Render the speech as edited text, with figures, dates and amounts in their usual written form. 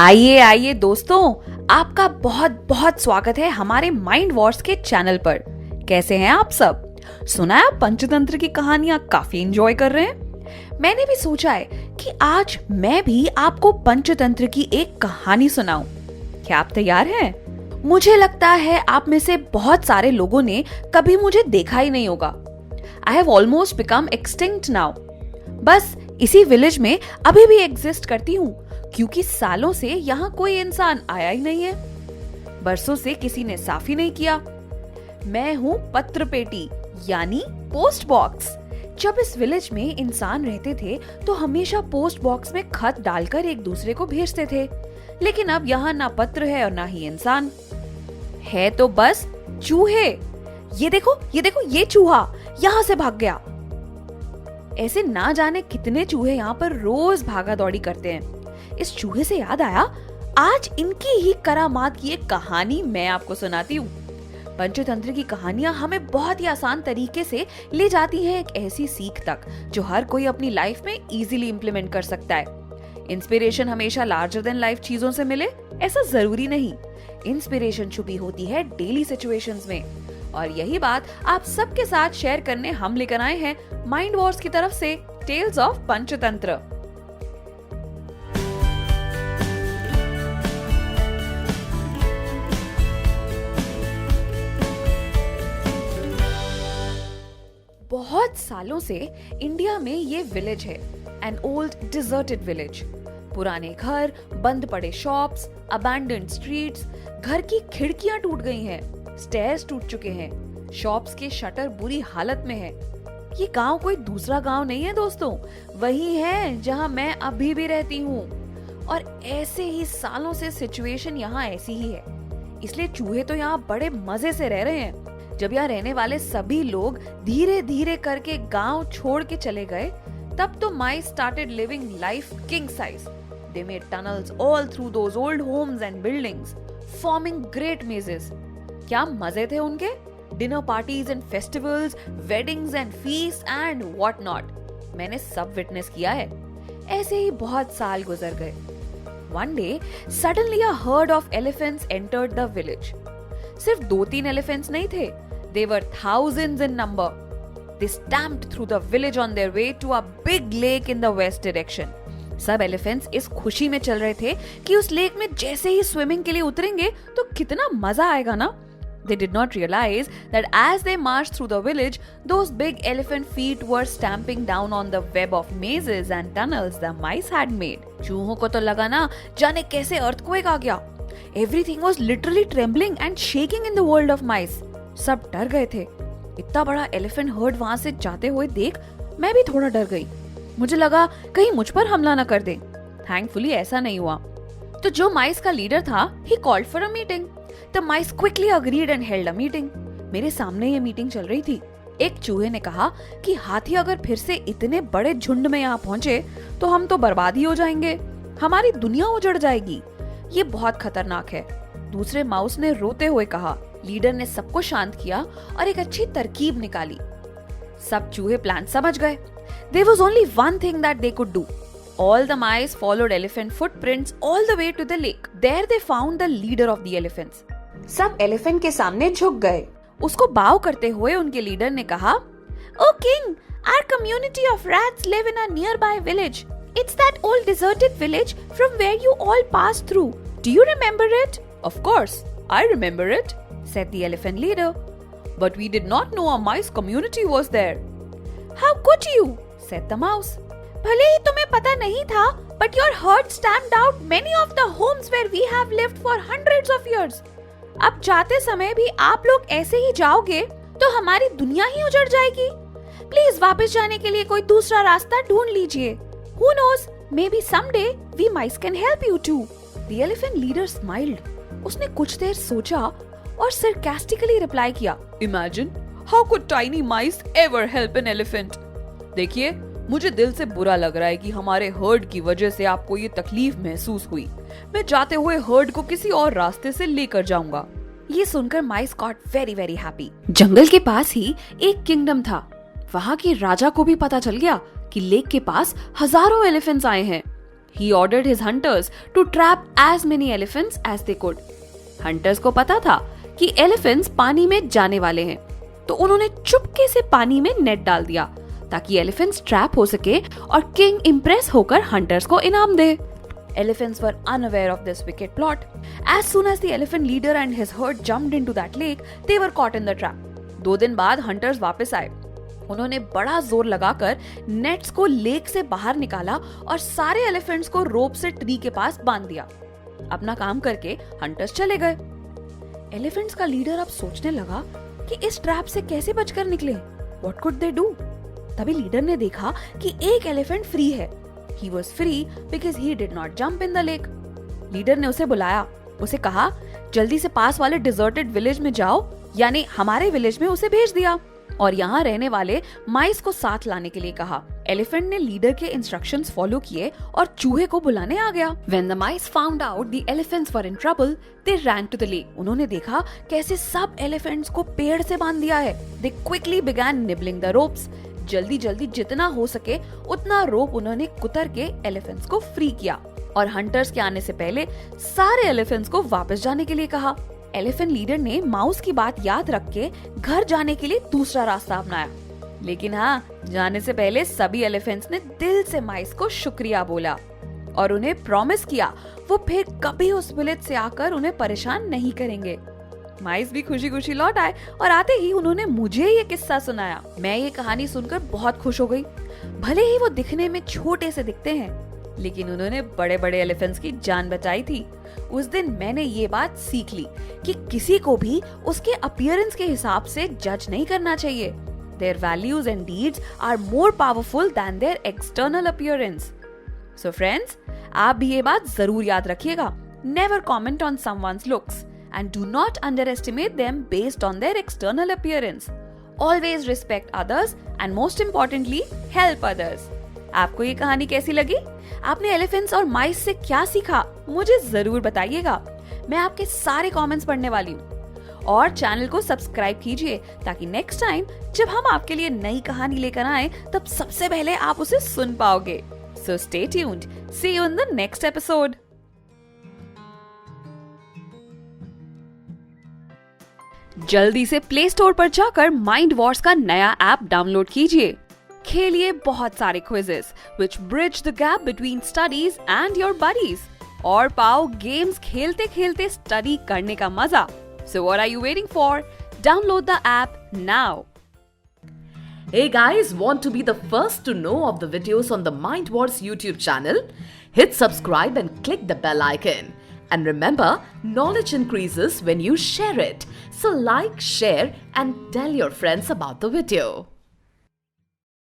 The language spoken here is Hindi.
आइए आइए दोस्तों, आपका बहुत बहुत स्वागत है हमारे माइंड वॉर्स के चैनल पर। कैसे हैं आप सब? सुना है आप पंचतंत्र की कहानियां काफी एंजॉय कर रहे हैं। मैंने भी सोचा है कि आज मैं भी आपको पंचतंत्र की एक कहानी सुनाऊं। क्या आप तैयार हैं? मुझे लगता है आप में से बहुत सारे लोगों ने कभी मुझे देखा ही नहीं होगा। I have almost become extinct now. बस इसी विलेज में अभी भी एग्जिस्ट करती हूँ, क्योंकि सालों से यहाँ कोई इंसान आया ही नहीं है। बरसों से किसी ने साफ ही नहीं किया। मैं हूँ पत्र पेटी यानी पोस्ट बॉक्स। जब इस विलेज में इंसान रहते थे तो हमेशा पोस्ट बॉक्स में खत डालकर एक दूसरे को भेजते थे, लेकिन अब यहाँ ना पत्र है और ना ही इंसान है, तो बस चूहे। ये देखो ये चूहा यहाँ से भाग गया। ऐसे ना जाने कितने चूहे यहाँ पर रोज भागा दौड़ी करते हैं। इस चूहे से याद आया, आज इनकी ही करामात की एक कहानी मैं आपको सुनाती हूँ। पंचतंत्र की कहानियां हमें बहुत ही आसान तरीके से ले जाती हैं एक ऐसी सीख तक जो हर कोई अपनी लाइफ में इजीली इंप्लीमेंट कर सकता है। इंस्पिरेशन हमेशा लार्जर देन लाइफ चीजों से मिले ऐसा जरूरी नहीं। इंस्पिरेशन छुपी होती है डेली सिचुएशंस में, और यही बात आप सबके साथ शेयर करने हम लेकर आए हैं माइंड वॉर्स की तरफ से टेल्स ऑफ पंचतंत्र। बहुत सालों से इंडिया में ये विलेज है, एन ओल्ड डिजर्टेड विलेज। पुराने घर, बंद पड़े शॉप्स, अबैंडन्ड स्ट्रीट्स, घर की खिड़कियां टूट गई हैं, स्टेयर्स टूट चुके हैं, शॉप्स के शटर बुरी हालत में है। ये गांव कोई दूसरा गांव नहीं है दोस्तों, वही है जहां मैं अभी भी रहती हूँ। और ऐसे ही सालों से सिचुएशन यहाँ ऐसी ही है, इसलिए चूहे तो यहाँ बड़े मजे से रह रहे हैं। जब यहाँ रहने वाले सभी लोग धीरे धीरे करके गांव छोड़ के चले गए, तब तो mice started living life king size. They made tunnels all through those old homes and buildings, forming great mazes. क्या मजे थे उनके? Dinner parties and festivals, weddings and feasts and what not. मैंने सब विटनेस किया है। ऐसे ही बहुत साल गुजर गए। One day, suddenly a herd of elephants entered the village. सिर्फ 2-3 एलिफेंट्स नहीं थे, they were thousands in number. They stamped through the village on their way to a big lake in the west direction. सब एलिफेंट्स इस खुशी में चल रहे थे कि उस लेक में जैसे ही स्विमिंग के लिए उतरेंगे तो कितना मजा आएगा ना। They did not realize that as they marched through the village, those big elephant feet were stamping down on the web of mazes and tunnels the mice had made. चूहों को तो लगा ना जाने कैसे earthquake आ गया। Everything was literally trembling and shaking in the world of mice. सब डर गए थे। इतना बड़ा एलिफेंट हर्ड वहां से जाते हुए देख मैं भी थोड़ा डर गई। मुझे लगा कहीं मुझ पर हमला न कर दे। थैंकफुली ऐसा नहीं हुआ। तो जो माइस का लीडर था, he called for a meeting. The mice quickly agreed and held a meeting. मेरे सामने ये मीटिंग चल रही थी। एक चूहे ने कहा कि हाथी अगर फिर से इतने बड़े झुंड में यहाँ पहुंचे तो हम तो बर्बाद ही हो जाएंगे, हमारी दुनिया उजड़ जाएगी, ये बहुत खतरनाक है। दूसरे माउस ने रोते हुए कहा। लीडर ने सबको शांत किया और एक अच्छी तरकीब निकाली। सब चूहे प्लान समझ गए। There was only one thing that they could do. All the mice followed elephant footprints all the way to the lake. There they found the leader of the elephants. सब एलिफेंट के सामने झुक गए। उसको बाव करते हुए उनके लीडर ने कहा, "Oh king, our community of rats live in a nearby village. It's that old deserted village from where you all passed through. Do you remember it?" "Of course, I remember it," said the elephant leader. "But we did not know a mice community was there." "How could you?" said the mouse. "भले ही तुम्हें पता नहीं था, but your herd stamped out many of the homes where we have lived for hundreds of years. अब जाते समय भी आप लोग ऐसे ही जाओगे तो हमारी दुनिया ही उजड़ जाएगी। प्लीज वापस जाने के लिए कोई दूसरा रास्ता ढूंढ लीजिए। Who knows, maybe someday we mice can help you too." The elephant leader smiled. उसने कुछ देर सोचा और sarcastically रिप्लाई किया, "Imagine, how could tiny mice ever help an elephant?" देखिए, मुझे दिल से बुरा लग रहा है कि हमारे हर्ड की वजह से आपको ये तकलीफ महसूस हुई। मैं जाते हुए हर्ड को किसी और रास्ते से लेकर जाऊंगा। ये सुनकर माइस गॉट वेरी वेरी हैप्पी। जंगल के पास ही एक किंगडम था। वहाँ के राजा को भी पता चल गया कि लेक के पास हजारों एलिफेंट्स आए हैं। He ordered his hunters to trap as many elephants as they could. Hunters को पता था कि elephants पानी में जाने वाले हैं, तो उन्होंने चुपके से पानी में नेट डाल दिया ताकि elephants ट्रैप हो सके और किंग इम्प्रेस होकर hunters को इनाम दे. Elephants were unaware of this wicked plot. As soon as the elephant leader and his herd jumped into that lake, they were caught in the trap. 2 दिन बाद hunters वापस आए. उन्होंने बड़ा जोर लगाकर नेट्स को लेक से बाहर निकाला और सारे एलिफेंट्स को रोप से ट्री के पास बांध दिया. अपना काम करके हंटर्स चले गए. एलिफेंट्स का लीडर अब सोचने लगा कि इस ट्रैप से कैसे बचकर निकले. What could they do? तभी लीडर ने देखा कि एक एलिफेंट फ्री है. He was free because he did not jump in the lake. Leader ने उसे बुलाया. उसे कहा, जल्दी से पास वाले डिजर्टेड विलेज में जाओ, यानी हमारे विलेज में उसे भेज दिया और यहाँ रहने वाले माइस को साथ लाने के लिए कहा. एलिफेंट ने लीडर के इंस्ट्रक्शंस फॉलो किए और चूहे को बुलाने आ गया. When the mice found out the elephants were in trouble, they ran to the lake. उन्होंने देखा कैसे सब एलिफेंट्स को पेड़ से बांध दिया है. They quickly began nibbling the ropes. जल्दी जल्दी जितना हो सके उतना रोप उन्होंने कुतर के एलिफेंट्स को फ्री किया और हंटर्स के आने से पहले सारे एलिफेंट्स को वापस जाने के लिए कहा. एलिफेंट लीडर ने माउस की बात याद रख के घर जाने के लिए दूसरा रास्ता अपनाया. लेकिन हाँ, जाने से पहले सभी एलिफेंट्स ने दिल से माइस को शुक्रिया बोला और उन्हें प्रॉमिस किया वो फिर कभी उस विलेज से आकर उन्हें परेशान नहीं करेंगे. माइस भी खुशी खुशी लौट आए और आते ही उन्होंने मुझे ये किस्सा सुनाया. मैं ये कहानी सुनकर बहुत खुश हो गई. भले ही वो दिखने में छोटे से दिखते हैं, लेकिन उन्होंने बड़े बड़े एलिफेंट्स की जान बचाई थी. उस दिन मैंने ये बात सीख ली कि किसी को भी उसके अपीयरेंस के हिसाब से जज नहीं करना चाहिए. Their values and deeds are more powerful than their external appearance. So friends, आप भी ये बात जरूर याद रखिएगा. Never comment on someone's looks and do not underestimate them based on their external appearance. Always respect others and most importantly, help others. आपको ये कहानी कैसी लगी? आपने एलिफेंट्स और माइस से क्या सीखा? मुझे जरूर बताइएगा. मैं आपके सारे कमेंट्स पढ़ने वाली हूँ. और चैनल को सब्सक्राइब कीजिए ताकि नेक्स्ट टाइम जब हम आपके लिए नई कहानी लेकर आए तब सबसे पहले आप उसे सुन पाओगे. So stay tuned. See you in the next episode. जल्दी से प्ले स्टोर पर जाकर माइंड वॉर्स का नया ऐप डाउनलोड कीजिए. खेलिए बहुत सारे quizzes which bridge the gap between studies and your buddies. और पाओ गेम्स खेलते खेलते स्टडी करने का मजा. So what are you waiting for? Download the app now. Hey guys, want to be the first to know of the videos on the Mind Wars YouTube channel? Hit subscribe and click the bell icon. And remember, knowledge increases when you share it. So like, share and tell your friends about the video.